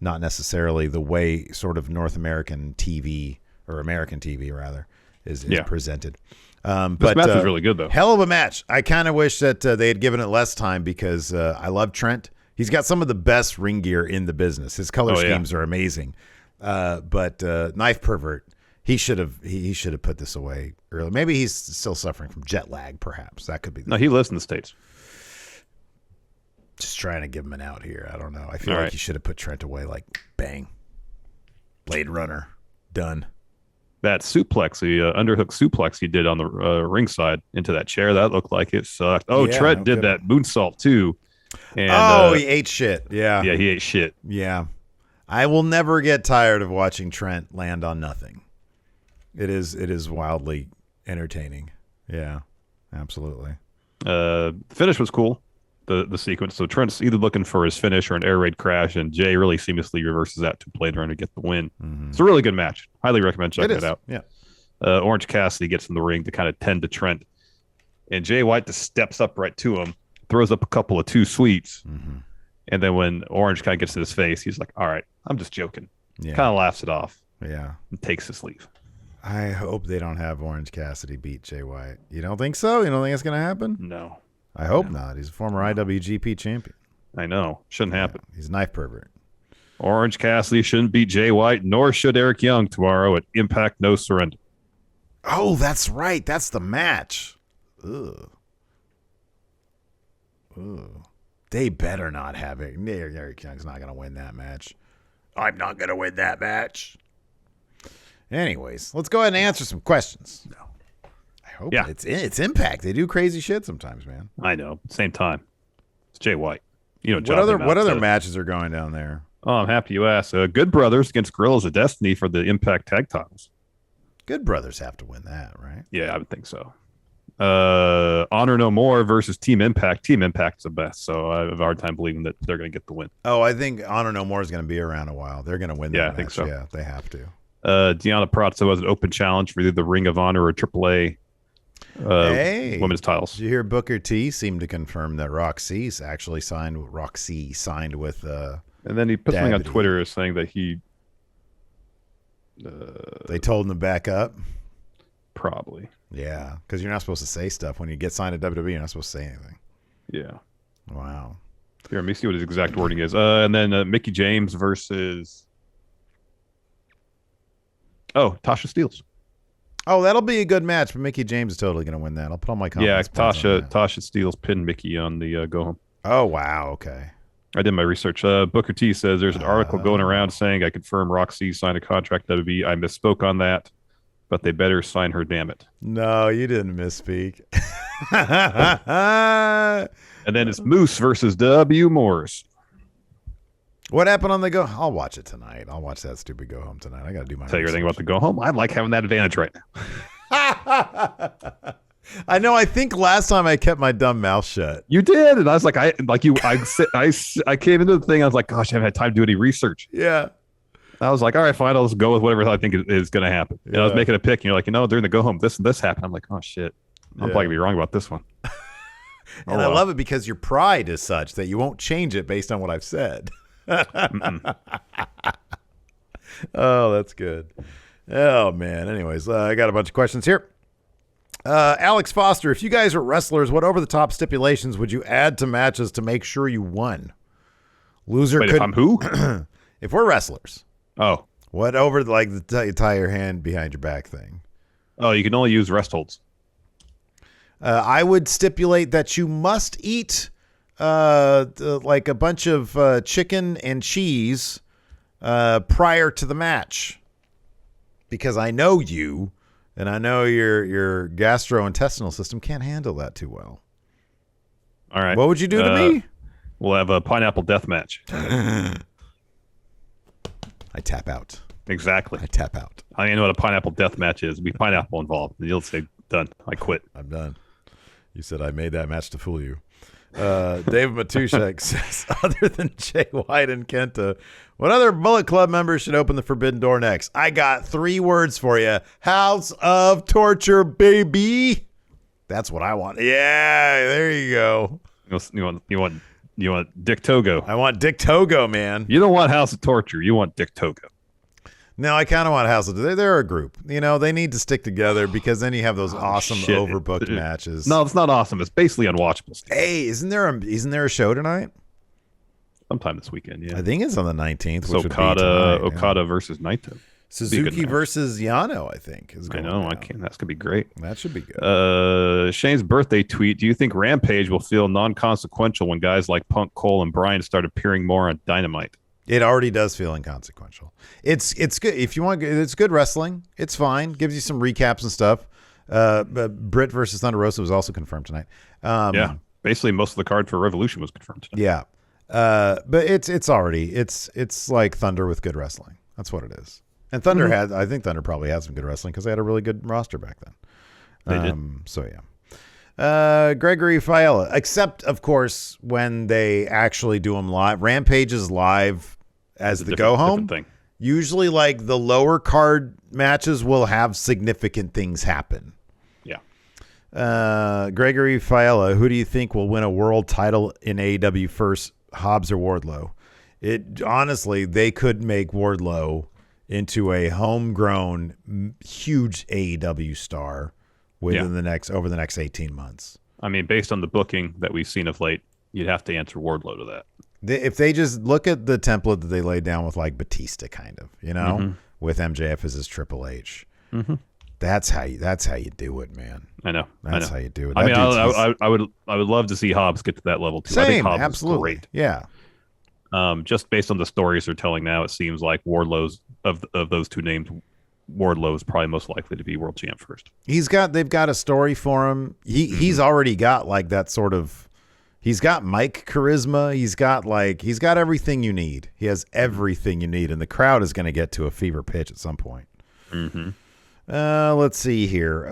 not necessarily the way sort of North American TV or American TV rather is presented. This match was really good, though. Hell of a match. I kind of wish that they had given it less time because I love Trent. He's got some of the best ring gear in the business. His color schemes are amazing. But Knife Pervert, he should have put this away early. Maybe he's still suffering from jet lag, perhaps. That could be. No, he lives in the States. Just trying to give him an out here. I don't know. I feel like he should have put Trent away like bang. Blade Runner. Done. That suplex, the underhook suplex he did on the ringside into that chair, that looked like it sucked. Oh, yeah, Trent did that moonsault too. And, he ate shit. Yeah. Yeah, he ate shit. Yeah. I will never get tired of watching Trent land on nothing. It is wildly entertaining. Yeah, absolutely. The finish was cool, the sequence. So Trent's either looking for his finish or an air raid crash, and Jay really seamlessly reverses that to Blade Runner to get the win. Mm-hmm. It's a really good match. Highly recommend checking it out. Yeah. Orange Cassidy gets in the ring to kind of tend to Trent, and Jay White just steps up right to him, throws up a couple of 2 sweets. Mm-hmm. And then when Orange kind of gets to his face, he's like, all right, I'm just joking. Yeah. Kind of laughs it off. Yeah. And takes his leave. I hope they don't have Orange Cassidy beat Jay White. You don't think so? You don't think it's going to happen? No. I hope not. He's a former IWGP champion. I know. Shouldn't happen. He's a Knife Pervert. Orange Cassidy shouldn't beat Jay White, nor should Eric Young tomorrow at Impact No Surrender. Oh, that's right. That's the match. Ugh. Ugh. They better not have it. Eric Young's not going to win that match. I'm not going to win that match. Anyways, let's go ahead and answer some questions. No. I hope it's Impact. They do crazy shit sometimes, man. I know. Same time. It's Jay White. What other matches are going down there? Oh, I'm happy you asked. Good Brothers against Guerrillas of Destiny for the Impact Tag Titles. Good Brothers have to win that, right? Yeah, I would think so. Honor No More versus Team Impact. Team Impact's the best, so I have a hard time believing that they're going to get the win. Oh, I think Honor No More is going to be around a while. They're going to win that match. I think so. Yeah, they have to. Deanna Prazo has an open challenge for either the Ring of Honor or AAA women's titles. Did you hear Booker T seemed to confirm that Roxy signed with and then he put something on Twitter saying that he they told him to back up? Probably. Yeah, because you're not supposed to say stuff when you get signed to WWE. You're not supposed to say anything. Yeah. Wow. Here, let me see what his exact wording is. And then Mickey James versus Tasha Steelz. Oh, that'll be a good match, but Mickey James is totally going to win that. I'll put all my confidence. Yeah, Tasha Steelz pinned Mickey on the go home. Oh, wow. Okay. I did my research. Booker T says there's an article going around saying I confirm Roxy signed a contract with WWE. I misspoke on that, but they better sign her, damn it. No, you didn't misspeak. And then it's Moose versus W. Morris. What happened on the go? I'll watch it tonight. I'll watch that stupid go home tonight. I got to do my Tell you everything about the go home. I like having that advantage right now. I know. I think last time I kept my dumb mouth shut. You did, and I was like, I came into the thing. I was like, gosh, I haven't had time to do any research. Yeah. I was like, all right, fine. I'll just go with whatever I think is going to happen. Yeah. And I was making a pick, and you're like, during the go home, this and this happened. I'm like, oh shit, I'm probably gonna be wrong about this one. And I love it because your pride is such that you won't change it based on what I've said. Oh, that's good. Oh man. Anyways, I got a bunch of questions here. Alex Foster, if you guys were wrestlers, what over-the-top stipulations would you add to matches to make sure you won? Loser Wait, could. If I'm who? If we're wrestlers. Oh. What over the tie your hand behind your back thing? Oh, you can only use rest holds. I would stipulate that you must eat like a bunch of chicken and cheese prior to the match, because I know you, and I know your gastrointestinal system can't handle that too well. All right. What would you do to me? We'll have a pineapple death match. tap out. Exactly. I tap out. I don't even know what a pineapple death match is. Be pineapple involved. And you'll say, done. I quit. I'm done. You said I made that match to fool you. David Matushek says, other than Jay White and Kenta, what other Bullet Club members should open the Forbidden Door next? I got 3 words for you. House of Torture, baby. That's what I want. Yeah, there you go. You want Dick Togo. I want Dick Togo, man. You don't want House of Torture. You want Dick Togo. No, I kind of want House of. They're a group. They need to stick together because then you have those awesome overbooked matches. No, it's not awesome. It's basically unwatchable. Hey, isn't there a show tonight? Sometime this weekend, yeah. I think it's on the 19th. So Okada versus Naito. Suzuki versus Yano, I think. I know. That's gonna be great. That should be good. Shane's birthday tweet. Do you think Rampage will feel non-consequential when guys like Punk, Cole, and Bryan start appearing more on Dynamite? It already does feel inconsequential. It's good if you want. It's good wrestling. It's fine. Gives you some recaps and stuff. Britt versus Thunder Rosa was also confirmed tonight. Yeah, basically most of the card for Revolution was confirmed tonight. Yeah, but it's already it's like Thunder with good wrestling. That's what it is. And Thunder I think Thunder probably had some good wrestling because they had a really good roster back then. They did. So yeah. Gregory Fiala, except of course when they actually do them live. Rampage is live as the go home thing. Usually like the lower card matches will have significant things happen. Yeah. Gregory Fiala, who do you think will win a world title in AEW first, Hobbs or Wardlow? Honestly, they could make Wardlow into a homegrown huge AEW star over the next 18 months. I mean, based on the booking that we've seen of late, you'd have to answer Wardlow to that. If they just look at the template that they laid down with like Batista, kind of, with MJF as his Triple H, that's how you do it, man. I know. That's how you do it. I mean, I would love to see Hobbs get to that level too. Same, I think Hobbs absolutely. is great. Yeah. Just based on the stories they're telling now, it seems like Wardlow's of those two names, Wardlow is probably most likely to be world champ first. They've got a story for him. He's already got like that sort of. He's got mic charisma. He's got everything you need. He has everything you need, and the crowd is going to get to a fever pitch at some point. Let's see here.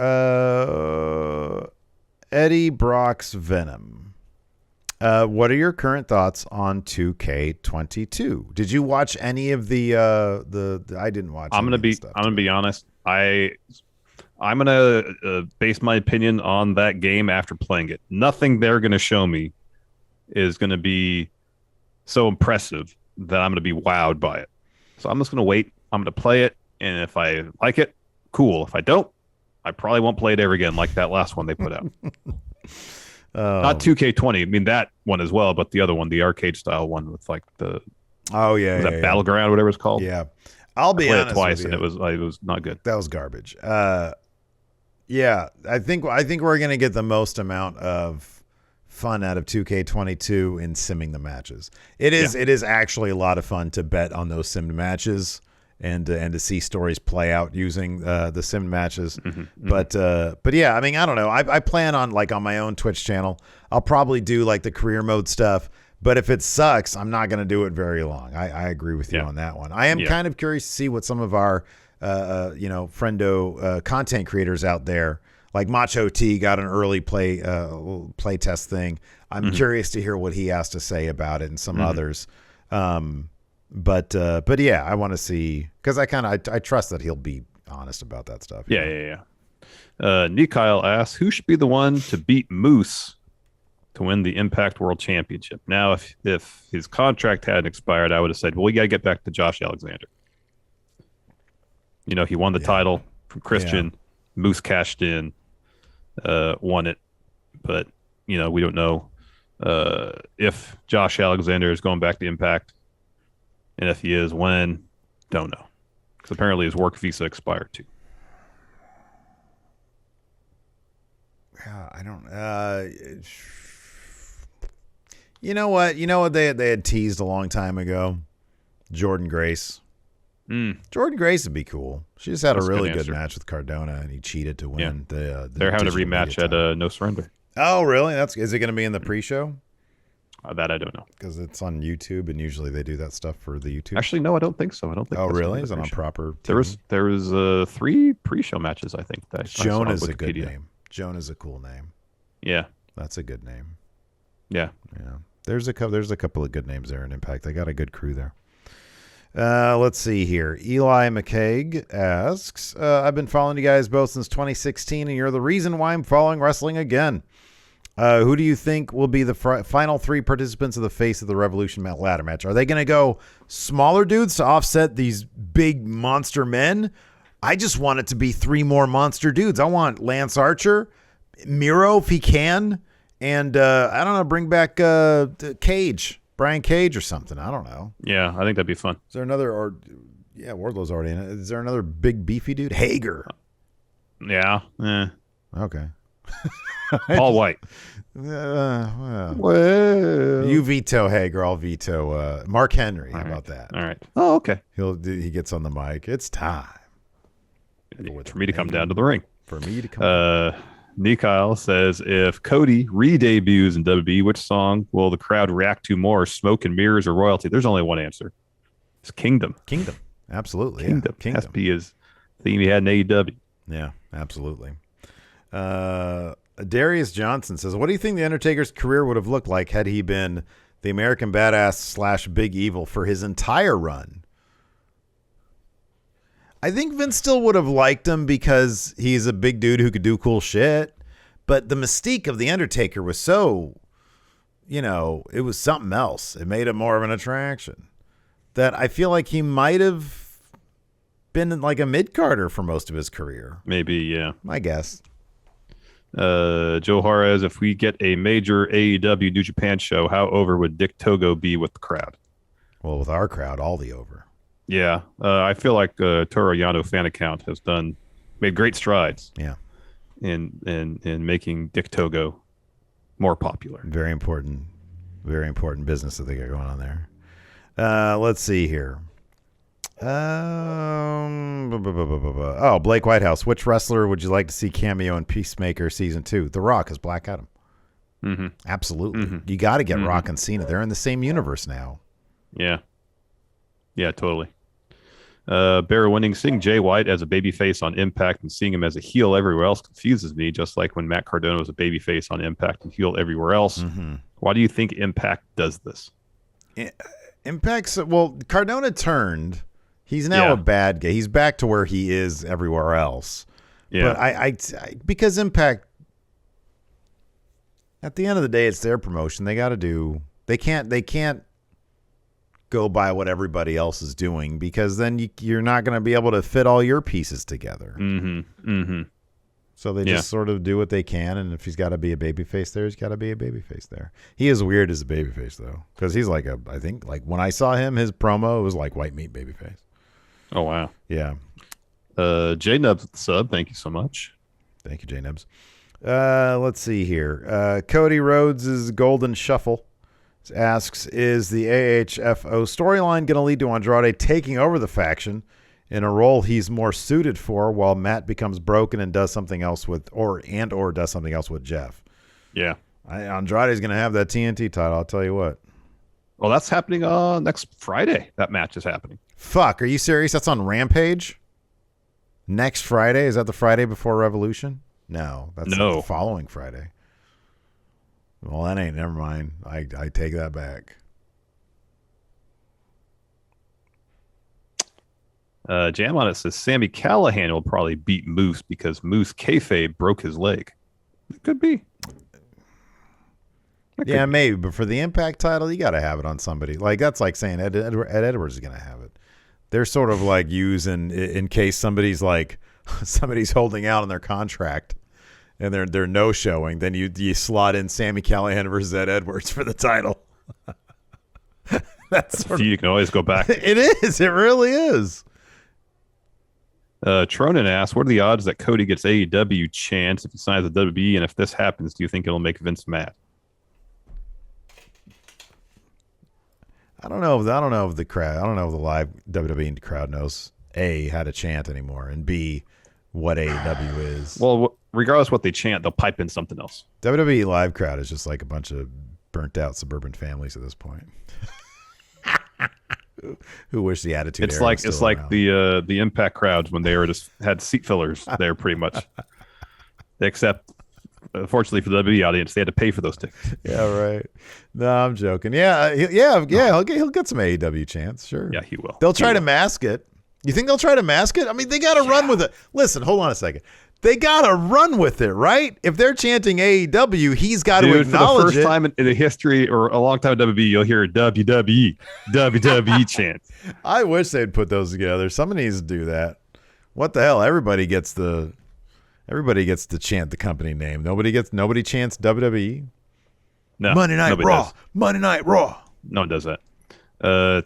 Eddie Brock's Venom. What are your current thoughts on 2K22? Did you watch any of the I didn't watch. I'm gonna be honest. I'm gonna base my opinion on that game after playing it. Nothing they're gonna show me is gonna be so impressive that I'm gonna be wowed by it. So I'm just gonna wait. I'm gonna play it, and if I like it, cool. If I don't, I probably won't play it ever again, like that last one they put out. Not 2K20. I mean that one as well, but the other one, the arcade style one with like the Battleground, whatever it's called. Yeah, I'll be honest. Played it twice, and it was not good. That was garbage. Yeah, I think we're gonna get the most amount of fun out of 2K22 in simming the matches. It is actually a lot of fun to bet on those simmed matches and to see stories play out using the simmed matches. But yeah, I mean, I don't know. I plan on like on my own Twitch channel, I'll probably do like the career mode stuff. But if it sucks, I'm not going to do it very long. I agree with you on that one. I am kind of curious to see what some of our friendo content creators out there, like Macho T, got an early play test thing. I'm curious to hear what he has to say about it and some others. But yeah, I want to see, because I trust that he'll be honest about that stuff. Yeah. Nikyle asks, who should be the one to beat Moose to win the Impact World Championship? Now, if his contract hadn't expired, I would have said, well, we got to get back to Josh Alexander. You know, he won the title from Christian. Yeah. Moose cashed in, won it. But, you know, we don't know if Josh Alexander is going back to Impact. And if he is, when? Don't know. Because apparently his work visa expired too. Yeah, I don't. You know what? They had teased a long time ago. Jordan Grace. Jordan Grace would be cool. She just had a really good match with Cardona, and he cheated to win the They're having a rematch at No Surrender. Oh, really? Is it going to be in the pre-show? That I don't know. Because it's on YouTube, and usually they do that stuff for the YouTube. Actually, no, I don't think so. I don't think. Oh, that's really? Is it on proper TV? There was 3 pre-show matches, I think. That Joan I is saw on a good Wikipedia. name. Joan is a cool name. Yeah. That's a good name. Yeah. Yeah. There's a couple of good names there in Impact. They got a good crew there. Let's see here. Eli McCaig asks, I've been following you guys both since 2016, and you're the reason why I'm following wrestling again. Who do you think will be the final 3 participants of the Face of the Revolution ladder match? Are they going to go smaller dudes to offset these big monster men? I just want it to be 3 more monster dudes. I want Lance Archer, Miro if he can, and I don't know, bring back Cage, Brian Cage or something. I don't know. Yeah, I think that'd be fun. Is there another, Wardlow's already in it. Is there another big beefy dude? Hager. Yeah. Okay. Paul White. Well, you veto Hager. I'll veto Mark Henry. How about that? All right. Oh, okay. He gets on the mic. It's time for me to come down to the ring. For me to come. Nikyle says, if Cody re-debuts in WWE, which song will the crowd react to more, Smoke and Mirrors or Royalty? There's only one answer. It's Kingdom. Kingdom. Absolutely. Kingdom. Yeah. Kingdom. Has to be his theme he had in AEW. Yeah, absolutely. Darius Johnson says, what do you think The Undertaker's career would have looked like had he been the American Badass / Big Evil for his entire run? I think Vince still would have liked him because he's a big dude who could do cool shit. But the mystique of The Undertaker was so, it was something else. It made it more of an attraction that I feel like he might have been like a mid-carder for most of his career. Maybe, yeah. My guess. Joe Juarez, if we get a major AEW New Japan show, how over would Dick Togo be with the crowd? Well, with our crowd, all the over. Yeah, I feel like Toru Yano fan account has made great strides. Yeah, in making Dick Togo more popular. Very important business that they got going on there. Let's see here. Blake Whitehouse. Which wrestler would you like to see cameo in Peacemaker Season 2? The Rock is Black Adam. Mm-hmm. Absolutely. Mm-hmm. You got to get Rock and Cena. They're in the same universe now. Yeah. Yeah, totally. Bear winning, seeing Jay White as a babyface on Impact and seeing him as a heel everywhere else confuses me, just like when Matt Cardona was a babyface on Impact and heel everywhere else. Mm-hmm. Why do you think Impact does this? Cardona turned. He's now a bad guy. He's back to where he is everywhere else. Yeah. But I because Impact, at the end of the day, it's their promotion. They got to do. They can't go by what everybody else is doing, because then you're not going to be able to fit all your pieces together. Mm-hmm. Mm-hmm. So they just sort of do what they can, and if he's got to be a babyface there, he's got to be a babyface there. He is weird as a babyface, though, because he's like I think when I saw him, his promo, it was like white meat babyface. Oh, wow. Yeah. J Nubs sub, thank you so much. Thank you, J Nubs. Let's see here. Cody Rhodes' Golden Shuffle asks, is the AHFO storyline going to lead to Andrade taking over the faction in a role he's more suited for, while Matt becomes broken and does something else with or does something else with Jeff? Yeah. Andrade's going to have that TNT title, I'll tell you what. Well, that's happening next Friday. That match is happening. Fuck, are you serious? That's on Rampage? Next Friday? Is that the Friday before Revolution? No, that's the following Friday. Well, that ain't. Never mind. I take that back. Jam on it says Sami Callihan will probably beat Moose because Moose kayfabe broke his leg. It could be. Yeah, maybe. But for the Impact title, you got to have it on somebody. Like, that's like saying Ed Edwards is going to have it. They're sort of like using in case somebody's holding out on their contract and they're no showing, then you slot in Sami Callihan versus Ed Edwards for the title. That's you can always go back. It is. It really is. Tronin asks, what are the odds that Cody gets AEW chance if he signs the WWE? And if this happens, do you think it'll make Vince mad? I don't know if the crowd. I don't know if the live WWE crowd knows A, how to chant anymore, and B, what AEW is. Well, regardless what they chant, they'll pipe in something else. WWE live crowd is just like a bunch of burnt out suburban families at this point. Who wish the Attitude It's Era like was still it's like the Impact crowds when they were just had seat fillers there pretty much. Except, unfortunately for the WWE audience, they had to pay for those tickets. Yeah, right. No, I'm joking. Yeah. He'll get some AEW chance. Sure. Yeah, he will. They'll try to mask it. You think they'll try to mask it? I mean, they got to run with it. Listen, hold on a second. They got to run with it, right? If they're chanting AEW, he's got to acknowledge it. For the first time in the history or a long time in WWE, you'll hear a WWE chant. I wish they'd put those together. Someone needs to do that. What the hell? Everybody gets to chant the company name. Nobody chants WWE. No, Monday Night Raw. Does. Monday Night Raw. No one does that.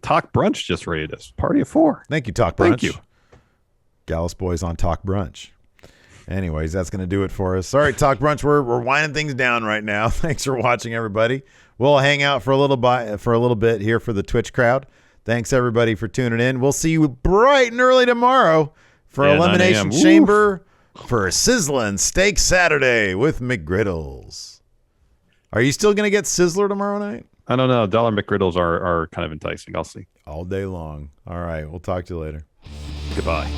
Talk Brunch just rated us. Party of 4. Thank you, Talk Brunch. Thank you. Gallus Boys on Talk Brunch. Anyways, that's going to do it for us. Sorry, Talk Brunch. We're winding things down right now. Thanks for watching, everybody. We'll hang out for a little bit here for the Twitch crowd. Thanks, everybody, for tuning in. We'll see you bright and early tomorrow for Elimination Chamber for Sizzlin' Steak Saturday with McGriddles. Are you still going to get Sizzler tomorrow night? I don't know. Dollar McGriddles are kind of enticing. I'll see. All day long. All right. We'll talk to you later. Goodbye.